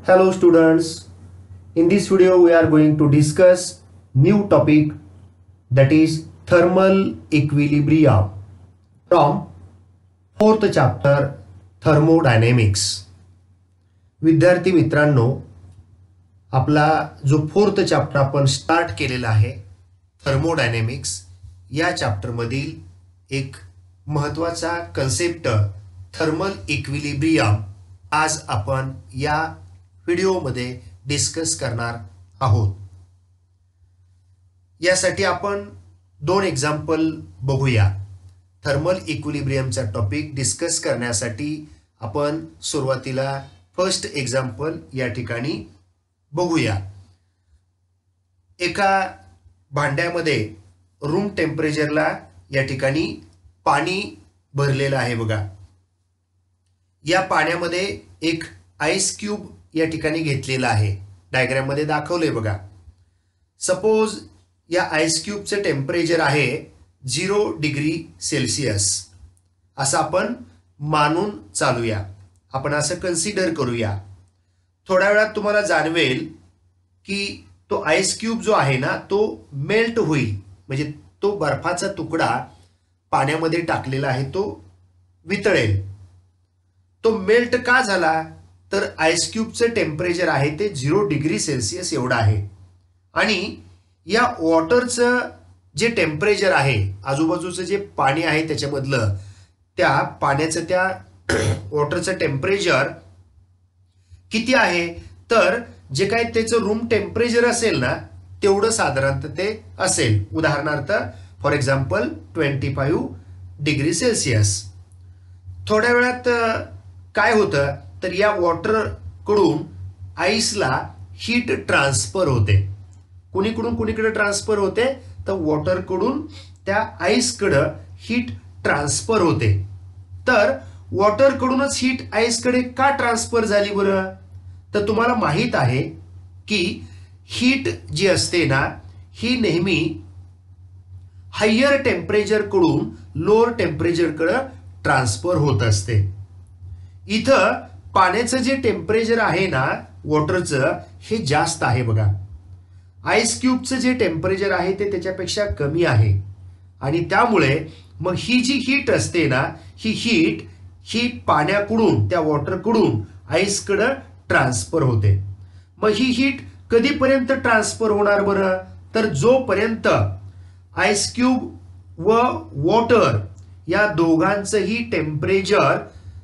Hello students, in this video we are going to discuss new topic that is thermal equilibrium from fourth chapter thermodynamics. विद्यार्थी मित्रांनो, आपला जो fourth chapter आपण start केलेला आहे thermodynamics या चॅप्टर मधील एक महत्त्वाचा कन्सेप्ट थर्मल इक्विलिब्रियम आज आपण या व्हिडिओमध्ये डिस्कस करणार आहोत. यासाठी आपण दोन एक्झाम्पल बघूया. थर्मल इक्विलिब्रियमचा टॉपिक डिस्कस करण्यासाठी आपण सुरुवातीला फर्स्ट एक्झाम्पल या ठिकाणी बघूया. एका भांड्यामध्ये रूम टेम्परेचरला या ठिकाणी पाणी भरलेलं आहे बघा. या पाण्यामध्ये एक आईस क्यूब या ठिकाणी घेतलेला आहे, डायग्राम मध्ये दाखवलंय बघा. सपोज या आईस क्यूबचे टेम्परेचर आहे 0 डिग्री सेल्सिअस असं आपण मानून चालूया. आपण असं कन्सिडर करूया. थोड्या वेळात तुम्हाला जाणवेल की तो आईस क्यूब जो आहे ना तो मेल्ट होईल, म्हणजे तो बर्फाचा तुकडा पाण्यामध्ये टाकलेला आहे तो वितळेल. तो मेल्ट का झाला तर आईस क्यूबचं टेम्परेचर आहे ते 0 डिग्री सेल्सिअस एवढं आहे. आणि या वॉटरचं जे टेम्परेचर आहे, आजूबाजूचं जे पाणी आहे त्याच्यामधलं, त्या पाण्याचं त्या वॉटरचं टेम्परेचर किती आहे तर जे काही त्याचं रूम टेम्परेचर असेल ना तेवढं साधारणतः ते असेल. उदाहरणार्थ फॉर एक्झाम्पल 25 डिग्री सेल्सिअस. थोड्या वेळात काय होतं तर या वॉटर कडून आईसला हीट ट्रान्सफर होते. कुणीकडून कुणीकडे ट्रान्सफर होते तर वॉटर कडून त्या आईस कडे हीट ट्रान्सफर होते. तर वॉटर कडूनच हीट आईस कडे का ट्रान्सफर झाली बरं तर तुम्हाला माहित आहे की हीट जी असते ना ही नेहमी हायर टेम्परेचर कडून लोअर टेम्परेचर कडे ट्रान्सफर होत असते. इथं पाण्याचं जे टेम्परेचर आहे ना वॉटरचं हे जास्त आहे बघा. आईस क्यूबचं जे टेम्परेचर आहे ते त्याच्यापेक्षा कमी आहे. आणि त्यामुळे मग ही जी हीट असते ना ही हीट ही पाण्याकडून त्या वॉटरकडून आईसकडे ट्रान्सफर होते. मग ही हीट कधीपर्यंत ट्रान्सफर होणार बरं तर जोपर्यंत आईस क्यूब व वॉटर या दोघांचंही टेम्परेचर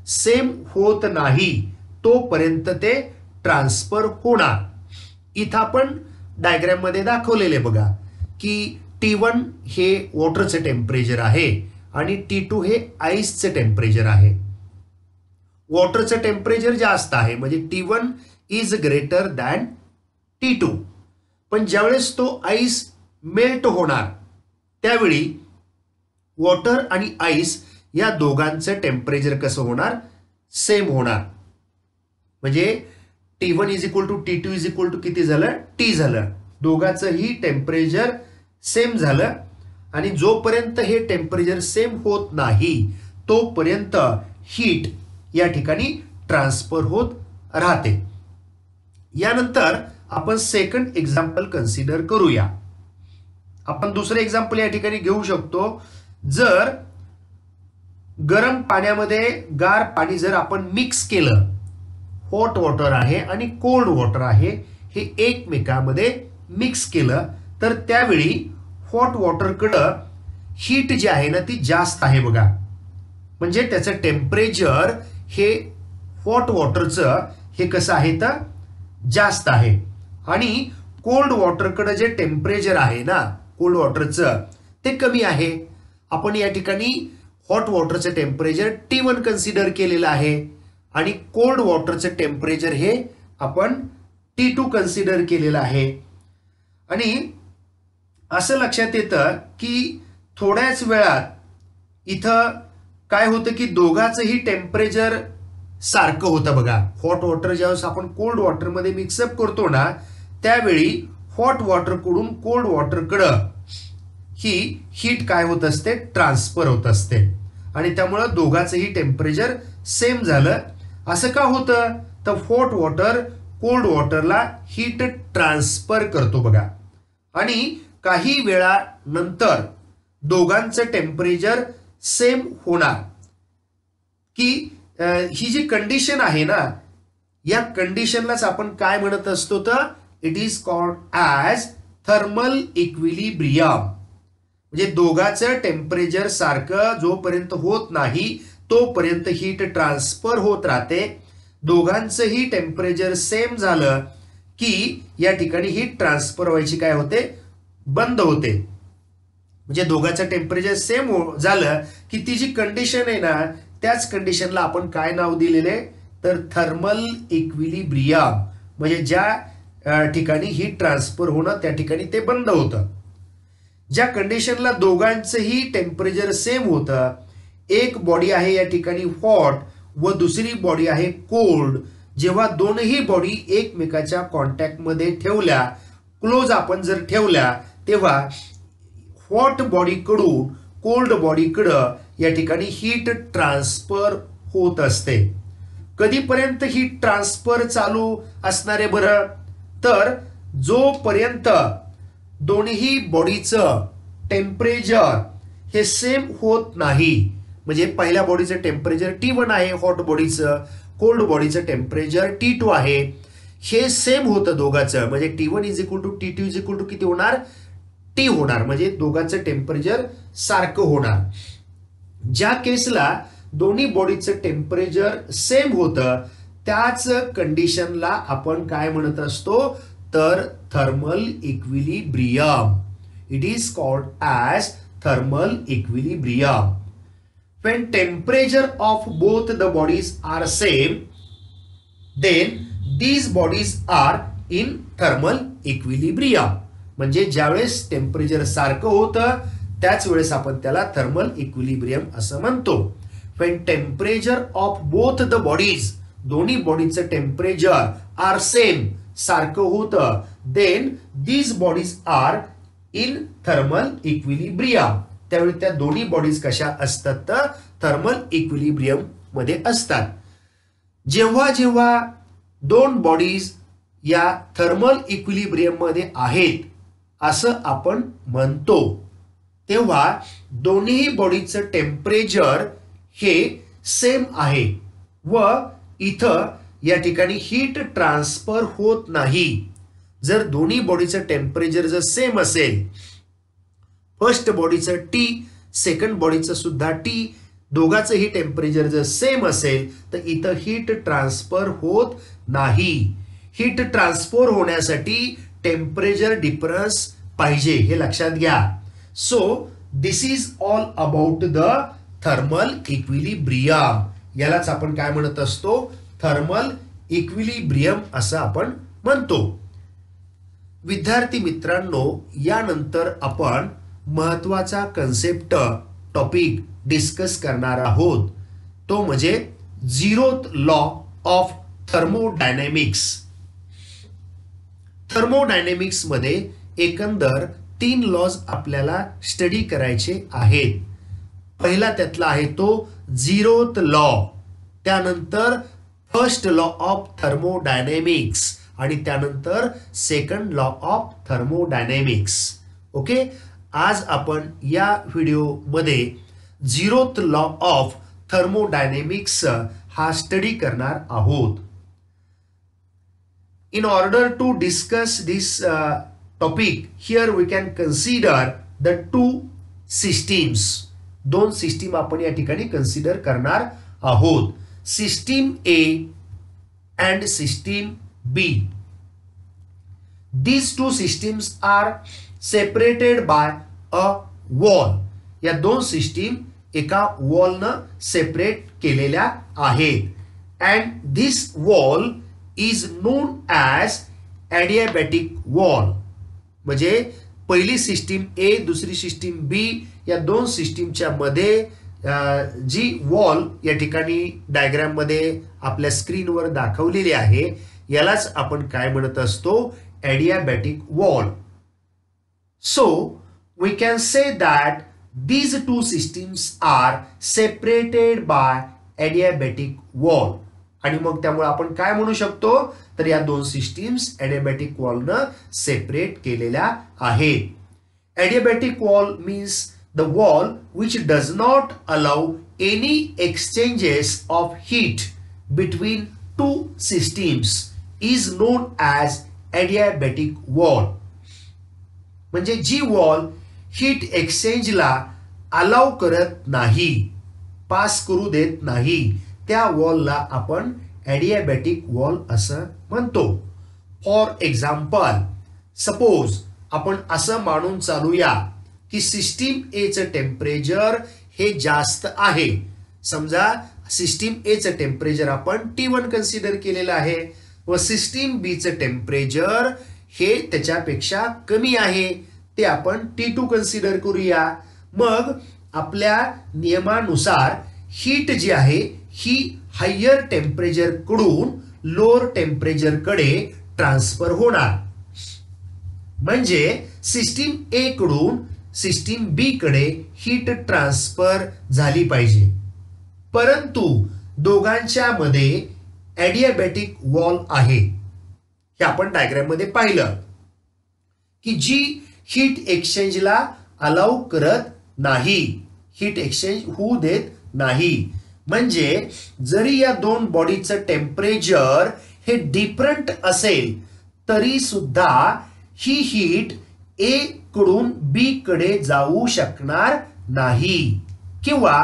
सेम होत नाही तोपर्यंत ते ट्रान्सफर होणार. इथं आपण डायग्राम मध्ये दाखवलेले बघा की T1 हे वॉटरचं टेम्परेचर आहे आणि T2 हे आईसचं टेम्परेचर आहे. वॉटरचं टेम्परेचर जास्त आहे म्हणजे T1 is greater than T2. पण ज्यावेळेस तो आईस मेल्ट होणार त्यावेळी वॉटर आणि आईस या दोघांचं टेम्परेचर कसं होणार सेम होणार. म्हणजे T1 is equal to T2 is equal to किती झालं T झालं. दोघांचंही टेम्परेचर सेम झालं. आणि जोपर्यंत हे टेम्परेचर सेम होत नाही तोपर्यंत हीट या ठिकाणी ट्रान्सफर होत राहते. यानंतर आपण सेकंड एक्झाम्पल कन्सिडर करूया. आपण दुसरं एक्झाम्पल या ठिकाणी घेऊ शकतो. जर गरम पाण्यामध्ये गार पाणी जर आपण मिक्स केलं, हॉट वॉटर आहे आणि कोल्ड वॉटर आहे हे एकमेकांमध्ये मिक्स केलं तर त्यावेळी हॉट वॉटरकडं हीट जी आहे ना ती जास्त आहे बघा. म्हणजे त्याचं टेम्परेचर हे हॉट वॉटरचं हे कसं आहे तर जास्त आहे. आणि कोल्ड वॉटरकडं जे टेम्परेचर आहे ना कोल्ड वॉटरचं ते कमी आहे. आपण या ठिकाणी हॉट वॉटरचं टेम्परेचर T1 कन्सिडर केलेलं आहे आणि कोल्ड वॉटरचं टेम्परेचर हे आपण T2 कन्सिडर केलेलं आहे. आणि असं लक्षात येतं की थोड्याच वेळात इथं काय होतं की दोघांचंही टेम्परेचर सारखं होतं बघा. हॉट वॉटर ज्यावेळेस आपण कोल्ड वॉटरमध्ये मिक्सअप करतो ना त्यावेळी हॉट वॉटरकडून कोल्ड वॉटरकडं ही हीट काय होत असते ट्रान्सफर होत असते. आणि त्यामुळे दोघांचंही टेम्परेचर सेम झालं. असं का होतं तर हॉट वॉटर कोल्ड वॉटरला हीट ट्रान्सफर करतो बघा. आणि काही वेळानंतर दोघांचं टेम्परेचर सेम होणार. की ही जी कंडिशन आहे ना, या कंडिशनलाच आपण काय म्हणत असतो तर it is called as thermal equilibrium. म्हणजे दोघांचं टेम्परेचर सारखं जोपर्यंत होत नाही तोपर्यंत हीट ट्रान्सफर होत राहते. दोघांचंही टेम्परेचर सेम झालं की या ठिकाणी हीट ट्रान्सफर व्हायची काय होते, बंद होते. म्हणजे दोघांचं टेम्परेचर सेम झालं की ती जी कंडिशन आहे ना, त्याच कंडिशनला आपण काय नाव दिलेले तर थर्मल इक्विलिब्रियम. म्हणजे ज्या ठिकाणी हीट ट्रान्सफर होणं त्या ठिकाणी ते बंद होतं. ज्या कंडिशनला दोघांचंही टेम्परेचर सेम होतं, एक बॉडी आहे या ठिकाणी हॉट व दुसरी बॉडी आहे कोल्ड, जेव्हा दोनही बॉडी एकमेकाच्या कॉन्टॅक्टमध्ये ठेवल्या, क्लोज आपण जर ठेवल्या, तेव्हा हॉट बॉडीकडून कोल्ड बॉडीकडं या ठिकाणी हीट ट्रान्सफर होत असते. कधीपर्यंत हीट ट्रान्सफर चालू असणारे बरं तर जोपर्यंत दोन्ही बॉडीचं टेम्परेचर हे सेम होत नाही. म्हणजे पहिल्या बॉडीचं टेम्परेचर T1 आहे हॉट बॉडीचं, कोल्ड बॉडीचं टेम्परेचर T2 आहे, हे सेम होतं दोघांचं. म्हणजे T1 is equal to T2 is equal to किती होणार, T होणार. म्हणजे दोघांचं टेम्परेचर सारखं होणार. ज्या केसला दोन्ही बॉडीचं टेम्परेचर सेम होतं त्याच कंडिशनला आपण काय म्हणत असतो तर thermal equilibrium. It is called as thermal equilibrium. When temperature of both the bodies are same, then these bodies are in thermal equilibrium. म्हणजे ज्यावेळेस टेम्परेचर सारखं होतं त्याच वेळेस आपण त्याला थर्मल इक्विलिब्रियम असं म्हणतो. When temperature of both the bodies, दोन्ही बॉडीचं टेम्परेचर आर सेम सारखं होतं, then these bodies are in thermal equilibrium. त्यावेळी त्या दोन्ही बॉडीज कशा असतात तर थर्मल इक्विलिब्रियम मध्ये असतात. जेव्हा जेव्हा दोन बॉडीज या थर्मल इक्विलिब्रियम मध्ये आहेत असं आपण म्हणतो, तेव्हा दोन्ही बॉडीचं टेम्परेचर हे सेम आहे व इथं या ठिकाणी हीट ट्रान्सफर होत नाही. जर दोन्ही बॉडीचं टेम्परेचर जर सेम असेल, फर्स्ट बॉडीचं T, सेकंड बॉडीचं सुद्धा T, दोघांचंही टेम्परेचर जर सेम असेल तर इथं हीट ट्रान्सफर होत नाही. हीट ट्रान्सफर होण्यासाठी टेम्परेचर डिफरन्स पाहिजे, हे लक्षात घ्या. So this is all about the thermal equilibrium. यालाच आपण काय म्हणत असतो, थर्मल इक्विलिब्रियम असं आपण म्हणतो. विद्यार्थी मित्रांनो, यानंतर आपण महत्वाचा कन्सेप्ट टॉपिक डिस्कस करणार आहोत, तो म्हणजे zeroth law of thermodynamics. Thermodynamics मध्ये एकंदर 3 लॉज आपल्याला स्टडी करायचे आहेत. पहिला त्यातला आहे तो झिरोथ लॉ, त्यानंतर फर्स्ट लॉ ऑफ थर्मोडायनॅमिक्स आणि त्यानंतर second law of thermodynamics. Okay, आज आपण या व्हिडिओमध्ये झिरोथ लॉ ऑफ थर्मोडायनॅमिक्स हा स्टडी करणार आहोत. In order to discuss this topic, here we can consider the two systems. दोन सिस्टीम आपण या ठिकाणी कन्सिडर करणार आहोत, system A and system B. These two systems are separated by a wall. या दोन सिस्टीम एका वॉलनं सेपरेट केलेल्या आहेत. And this wall is known as adiabatic wall. म्हणजे पहिली सिस्टीम A, दुसरी सिस्टीम B, या दोन सिस्टीमच्या मध्ये जी वॉल या ठिकाणी डायग्राम मध्ये आपल्या स्क्रीनवर दाखवलेली आहे यालाच आपण काय म्हणत असतो, adiabatic wall. So we can say that these two systems are separated by adiabatic wall. आणि मग त्यामुळे आपण काय म्हणू शकतो तर या दोन सिस्टीम्स ॲडियाबॅटिक वॉलनं सेपरेट केलेल्या आहेत. Adiabatic wall means the wall which does not allow any exchanges of heat between two systems is known as adiabatic wall. म्हणजे जी वॉल हीट एक्सचेंजला अलाउ करत नाही, पास करू देत नाही, त्या वॉलला आपण ॲडियाबॅटिक वॉल असं म्हणतो. फॉर एक्झाम्पल, सपोज आपण असं मानून चालूया की सिस्टीम एचं टेम्परेचर हे जास्त आहे. समजा सिस्टीम एचं टेम्परेचर आपण T1 कन्सिडर केलेलं आहे व सिस्टीम बीचं टेम्परेचर हे त्याच्यापेक्षा कमी आहे, ते आपण T2 कन्सिडर करूया. मग आपल्या नियमानुसार हीट जी आहे ही हायर टेम्परेचर कडून लोअर टेम्परेचर कडे ट्रान्सफर होणार. म्हणजे सिस्टीम ए कडून सिस्टीम बी कडे हीट ट्रान्सफर झाली पाहिजे. परंतु दोघांच्या मध्ये ॲडियाबॅटिक वॉल आहे. हे आपण डायग्राम मध्ये पाहिलं की जी हीट एक्सचेंजला अलाउ करत नाही, हीट एक्सचेंज होऊ देत नाही. म्हणजे जरी या दोन बॉडीचं टेम्परेचर हे डिफरंट असेल तरी सुद्धा ही हीट ए कडून बी कडे जाऊ शकणार नाही. किंवा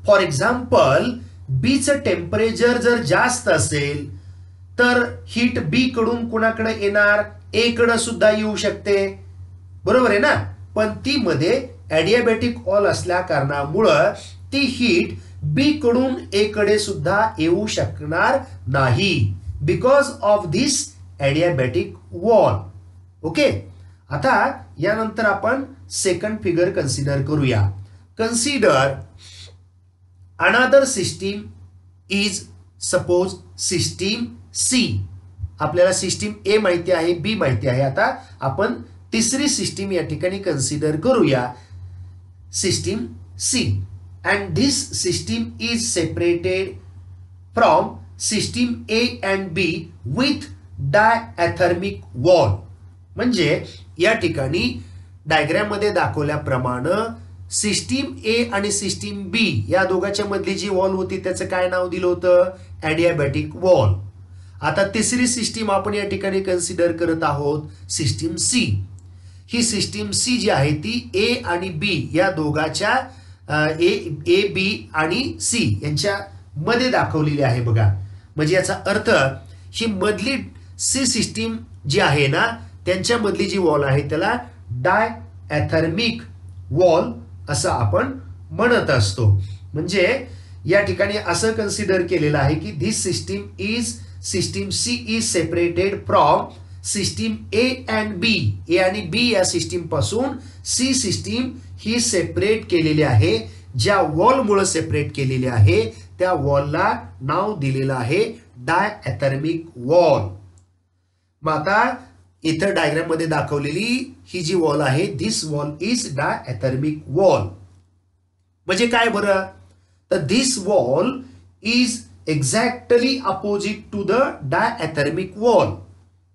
फॉर एक्झाम्पल बीचं टेम्परेचर जर जास्त असेल तर हीट बी कडून कुणाकडे येणार, ए कडे सुद्धा येऊ शकते, बरोबर आहे ना. पण ती मध्ये ॲडियाबॅटिक वॉल असल्या कारणामुळं ती हीट बी कडून ए कडे सुद्धा येऊ शकणार नाही, because of this adiabatic wall. Okay. आता यानंतर आपण सेकंड फिगर कन्सिडर करूया. Consider another system is suppose system C. आपल्याला सिस्टीम ए माहिती आहे, बी माहिती आहे. आता आपण तिसरी सिस्टीम या ठिकाणी कन्सिडर करूया, system C. And this system is separated from system A and B with diathermic wall. म्हणजे या ठिकाणी डायग्राम मध्ये दाखवल्याप्रमाणे सिस्टीम ए आणि सिस्टीम बी या दोघांच्या मधली जी वॉल होती त्याचं काय नाव दिलं होतं, ॲडियाबॅटिक वॉल. आता तिसरी सिस्टीम आपण या ठिकाणी कन्सिडर करत आहोत, सिस्टीम सी. ही सिस्टीम सी जी आहे ती ए आणि बी या दोघांच्या ए बी आणि सी यांच्या मध्ये दाखवलेली आहे बघा. म्हणजे याचा अर्थ ही मधली सी सिस्टीम जी आहे ना त्यांच्या मधली जी वॉल आहे त्याला डायथर्मिक वॉल असं आपण म्हणत असतो. म्हणजे या ठिकाणी असं कन्सिडर केलेलं आहे की this system C is separated from system A and B. A आणि बी या सिस्टीम पासून सी सिस्टीम ही सेपरेट केलेली आहे. ज्या वॉल मुळे सेपरेट केलेली आहे त्या वॉलला नाव दिलेलं आहे डायथर्मिक वॉल. मग आता इथं डायग्राम मध्ये दाखवलेली ही जी वॉल आहे this wall is diathermic wall. म्हणजे काय बरं तर this wall is exactly opposite to the diathermic wall.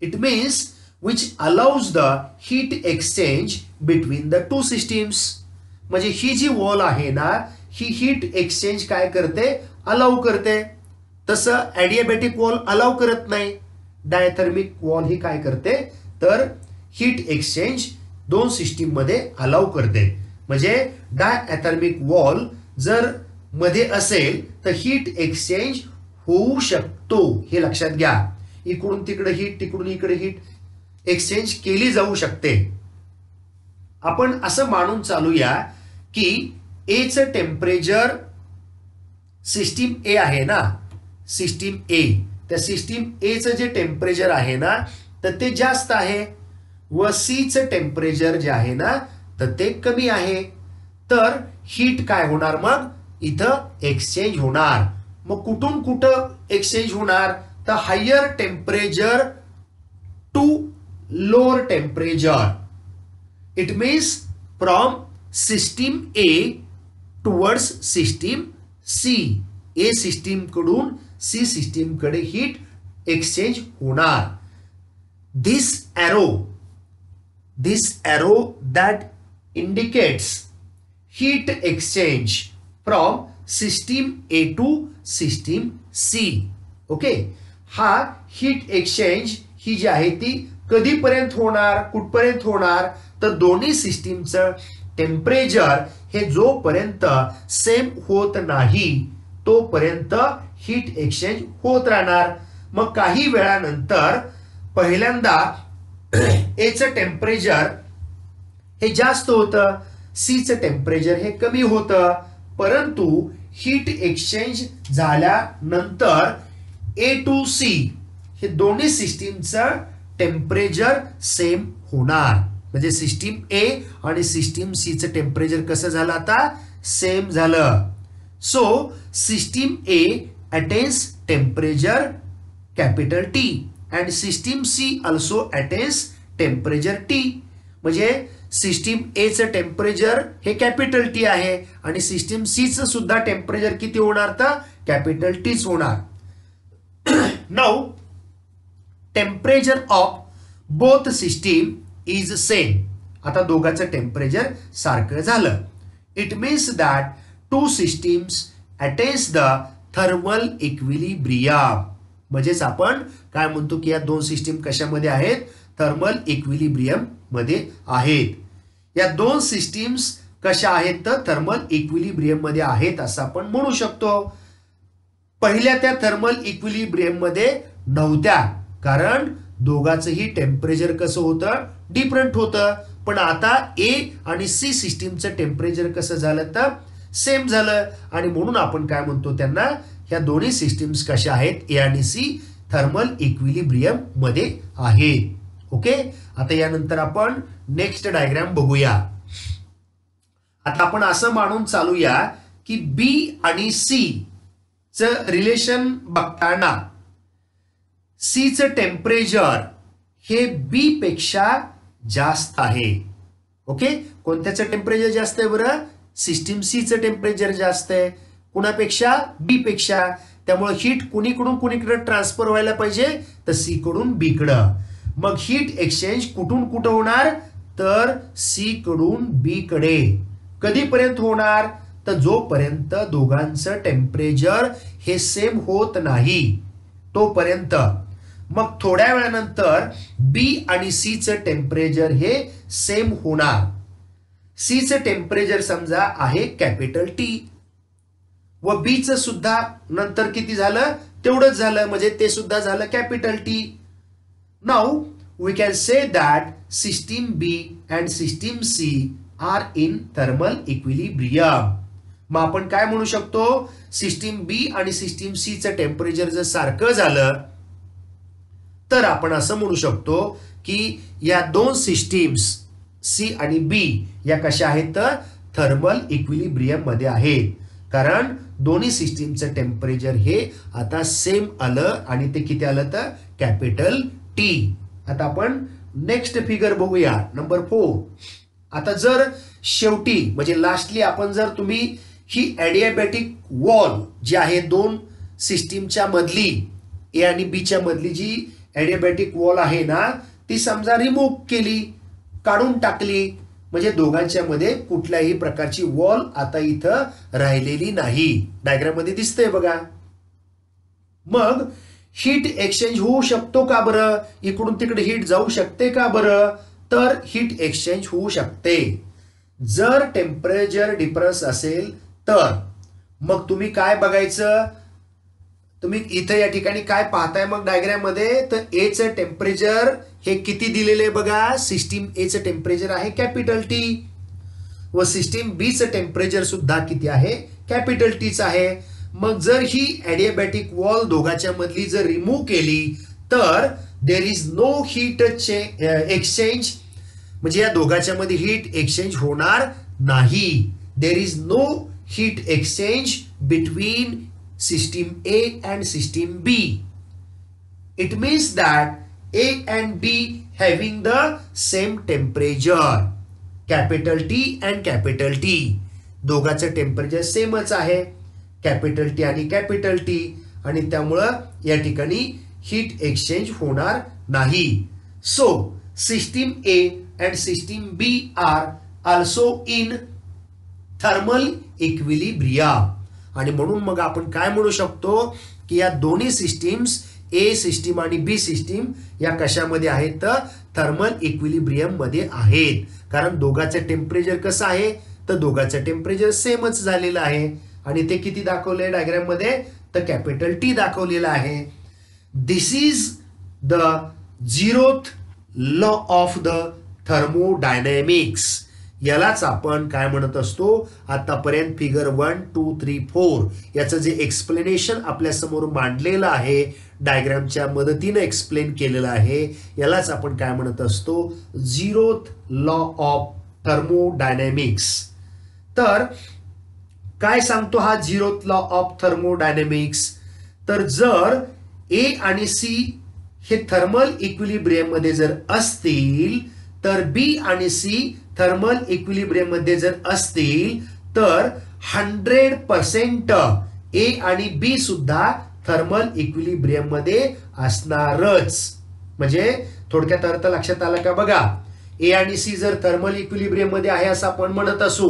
It means which allows the heat exchange between the two systems. म्हणजे ही जी वॉल आहे ना ही हीट एक्सचेंज काय करते, अलाउ करते. तसं ॲडियाबॅटिक वॉल अलाउ करत नाही. डायथर्मिक वॉल ही काय करते तर हीट एक्सचेंज दोन सिस्टीम मध्ये अलाउ करते. म्हणजे डायथर्मिक वॉल जर मध्ये असेल तर हीट एक्सचेंज होऊ शकतो, हे लक्षात घ्या. इकडून तिकडे हीट, तिकडून इकडे हीट एक्सचेंज केली जाऊ शकते. आपण असं मानून चालूया की एचं टेम्परेचर सिस्टीम ए आहे ना, सिस्टीम ए, त्या सिस्टीम एचं जे टेम्परेचर आहे ना तर ते जास्त आहे व सीचं टेम्परेचर जे आहे ना तर ते कमी आहे. तर हीट काय होणार, मग इथं एक्सचेंज होणार. मग कुठून कुठं एक्सचेंज होणार तर higher temperature to lower temperature. It means from system A towards system C. A system कडून सी सिस्टीम कडे हीट एक्सचेंज होणार. This arrow that indicates heat exchange from system A to system C. Okay, हा heat exchange ही जी आहे ती कधीपर्यंत होणार, कुठपर्यंत होणार, तर दोन्ही सिस्टीमचं टेम्परेचर हे जोपर्यंत सेम होत नाही तोपर्यंत हीट एक्सचेंज होत राहणार. मग काही वेळानंतर पहिल्यांदा एचं टेम्परेचर हे जास्त होतं, सीचं टेम्परेचर हे कमी होतं, परंतु हीट एक्सचेंज झाल्यानंतर ए टू सी हे दोन्ही सिस्टीमचं टेम्परेचर सेम होणार. म्हणजे सिस्टीम ए आणि सिस्टीम सी चं टेम्परेचर कसं झालं आता, सेम झालं. So system A attains temperature capital T and system C also attains temperature T. म्हणजे सिस्टीम ए चं टेम्परेचर हे कॅपिटल टी आहे आणि सिस्टीम सी चं सुद्धा टेम्परेचर किती होणार, तर कॅपिटल टीच होणार. Now temperature of both system is same. आता दोघांचं टेम्परेचर सारखं झालं. It means that two systems attains the thermal equilibrium. म्हणजेच आपण काय म्हणतो की या दोन सिस्टीम कशामध्ये आहेत, थर्मल इक्विलिब्रियम मध्ये आहेत. या दोन सिस्टीम्स कशा आहेत, तर थर्मल इक्विलिब्रियम मध्ये आहेत असं आपण म्हणू शकतो. पहिल्या त्या थर्मल इक्विलिब्रियम मध्ये नव्हत्या, कारण दोघांचंही टेम्परेचर कसं होतं, डिफरंट होतं. पण आता ए आणि सी सिस्टीमचं टेम्परेचर कसं झालं, तर सेम झालं. आणि म्हणून आपण काय म्हणतो त्यांना, ह्या दोन्ही सिस्टीम्स कशा आहेत, ए आणि सी थर्मल इक्विलिब्रियम मध्ये आहेत. ओके, आता यानंतर आपण नेक्स्ट डायग्राम बघूया. आता आपण असं मानून चालूया की बी आणि सी च रिलेशन बघताना सी चं टेम्परेचर हे बी पेक्षा जास्त आहे. ओके, कोणत्याचं टेम्परेचर जास्त आहे बरं, सिस्टीम सी चं टेम्परेचर जास्त आहे. कुणापेक्षा, बी पेक्षा. त्यामुळे हीट कुणीकडून कुणीकडे ट्रान्सफर व्हायला पाहिजे, तर सी कडून बी कडं. मग हीट एक्सचेंज कुठून कुठं होणार, तर सी कडून बी कडे. कधीपर्यंत होणार, तर जोपर्यंत दोघांचं टेम्परेचर हे सेम होत नाही तोपर्यंत. मग थोड्या वेळानंतर बी आणि सी चं टेम्परेचर हे सेम होणार. सी चं टेम्परेचर समजा आहे कॅपिटल टी व बी चं सुद्धा नंतर किती झालं, तेवढंच झालं, म्हणजे ते सुद्धा झालं capital T. Now we can say that system B and system C are in thermal equilibrium. मग आपण काय म्हणू शकतो, सिस्टीम बी आणि सिस्टीम सी चं टेम्परेचर जर सारखं झालं तर आपण असं म्हणू शकतो की या दोन सिस्टीम्स सी आणि बी या कशा आहेत, तर थर्मल इक्विलिब्रियम मध्ये आहेत. कारण दोन्ही सिस्टीमचं टेम्परेचर हे आता सेम आलं आणि ते किती आलं, तर कॅपिटल टी. आता आपण नेक्स्ट फिगर बघूया, नंबर 4. आता जर शेवटी म्हणजे लास्टली आपण जर तुम्ही ही ॲडियाबॅटिक वॉल जी आहे दोन सिस्टीमच्या मधली, ए आणि बी च्या मधली जी ॲडियाबॅटिक वॉल आहे ना, ती समजा रिमूव्ह केली, काढून टाकली, म्हणजे दोघांच्या मध्ये कुठल्याही प्रकारची वॉल आता इथं राहिलेली नाही. डायग्राम मध्ये दिसतंय बघा. मग हीट एक्सचेंज होऊ शकतो का बरं, इकडून तिकडे हीट जाऊ शकते का बरं, तर हीट एक्सचेंज होऊ शकते. जर टेम्परेचर डिफरन्स असेल तर मग तुम्ही काय बघायचं, तुम्ही इथं या ठिकाणी काय पाहताय मग डायग्राम मध्ये, तर ए चं टेम्परेचर हे किती दिलेले बघा, सिस्टीम ए चं टेम्परेचर आहे कॅपिटल टी व सिस्टीम बी चं टेम्परेचर सुद्धा किती आहे, कॅपिटल टीच आहे. मग जर ही ॲडियाबॅटिक वॉल दोघांच्या मधली जर रिमूव्ह केली तर there is no heat exchange, म्हणजे या दोघांच्या मध्ये हीट एक्सचेंज होणार नाही. There is no heat exchange between system A and system B. It means that A and B having the same temperature, capital T and capital T. दोघांचं temperature सेमच आहे, capital T आणि capital T. आणि त्यामुळं या ठिकाणी heat exchange होणार नाही. So system A and system B are also in thermal equilibrium. आणि म्हणून मग आपण काय म्हणू शकतो की या दोन्ही सिस्टीम्स ए सिस्टीम आणि बी सिस्टीम या कशामध्ये आहेत तर थर्मल इक्विलिब्रियम मध्ये आहेत. कारण दोघांचं टेम्परेचर कसं आहे तर दोघांचं टेम्परेचर सेमच झालेलं आहे. आणि ते किती दाखवलंय डायग्राम मध्ये तर कॅपिटल टी दाखवलेलं आहे. This is the 0th law of the thermodynamics. यालाच आपण काय म्हणत असतो आतापर्यंत फिगर 1, 2, 3, 4 याचं जे एक्सप्लेनेशन आपल्या समोर मांडलेलं आहे डायग्रामच्या मदतीने एक्सप्लेन केलेलं आहे यालाच आपण काय म्हणत असतो 0th लॉ ऑफ थर्मोडायनॅमिक्स. तर काय सांगतो हा 0th लॉ ऑफ थर्मोडायनॅमिक्स तर जर ए आणि सी हे थर्मल इक्विलिब्रियम मध्ये जर असतील तर बी आणि सी थर्मल इक्विलिब्रियम मध्ये जर असतील तर 100% ए आणि बी सुद्धा थर्मल इक्विलिब्रियम मध्ये असणारच. म्हणजे थोडक्यात अर्थ लक्षात आला का बघा. ए आणि सी जर थर्मल इक्विलिब्रियम मध्ये आहे असं आपण म्हणत असू,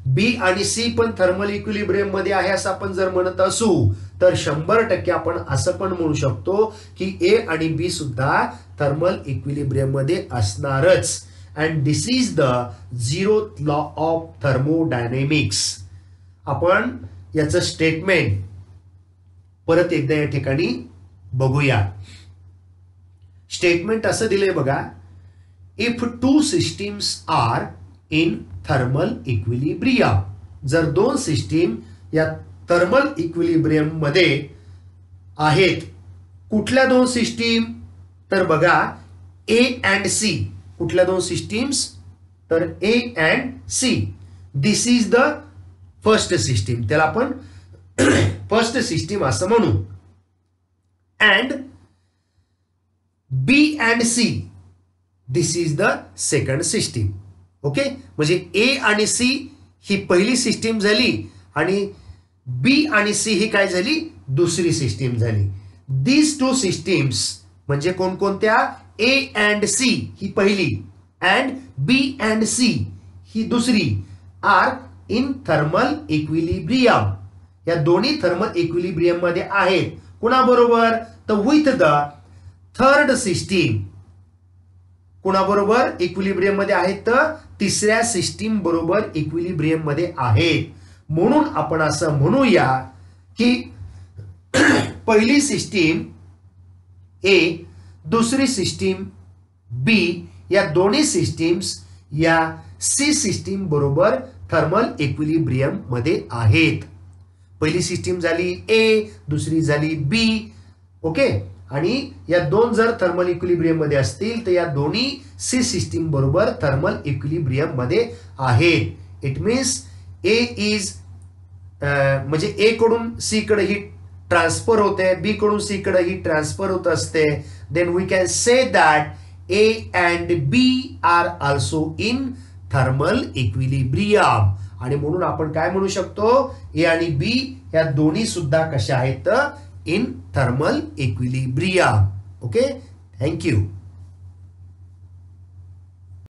बी आणि सी पण थर्मल इक्विलिब्रियम मध्ये आहे असं आपण जर म्हणत असू तर 100% आपण असं पण म्हणू शकतो की ए आणि बी सुद्धा थर्मल इक्विलिब्रियम मध्ये असणारच. And this is the 0th law of thermodynamics. आपण याचं स्टेटमेंट परत एकदा या ठिकाणी बघूया. स्टेटमेंट असं दिलंय बघा. If two systems R in thermal equilibrium. जर दोन सिस्टीम या थर्मल इक्विलिब्रियम मध्ये आहेत. कुठल्या दोन सिस्टीम तर बघा ए अँड सी. कुठल्या दोन सिस्टीम्स तर A and C. This is the first system. त्याला आपण फर्स्ट सिस्टीम असं म्हणू. And B and C this is the second system. Okay. म्हणजे ए आणि सी ही पहिली सिस्टीम झाली आणि बी आणि सी ही काय झाली दुसरी सिस्टीम झाली. दीज टू सिस्टीम्स म्हणजे कोणकोणत्या ए अँड सी ही पहिली अँड बी अँड सी ही दुसरी आर इन थर्मल इक्विलिब्रियम. या दोन्ही थर्मल इक्विलिब्रियम मध्ये आहेत. कुणाबरोबर तर विथ द थर्ड सिस्टीम. कुणाबरोबर इक्विलिब्रियम मध्ये आहेत तर तिसऱ्या सिस्टीम बरोबर इक्विलिब्रियम मध्ये आहेत. म्हणून आपण असं म्हणूया की पहिली सिस्टीम ए दुसरी सिस्टीम बी या दोन्ही सिस्टीम्स या सी सिस्टीम बरोबर थर्मल इक्विलिब्रियम मध्ये आहेत. पहिली सिस्टीम झाली ए दुसरी झाली बी. ओके. आणि या दोन जर थर्मल इक्विलिब्रियम मध्ये असतील तर या दोन्ही सी सिस्टीम बरोबर थर्मल इक्विलिब्रियम मध्ये आहेत. इट मीन्स ए इज म्हणजे ए कडून सी कडे ही ट्रान्सफर होते, बी कडून सी कडे ही ट्रान्सफर होत असते. Then we can say that A and B are also in thermal equilibrium. आणि म्हणून आपण काय म्हणू शकतो ए आणि बी या दोन्ही सुद्धा कशा आहेत in thermal equilibrium. Okay. Thank you.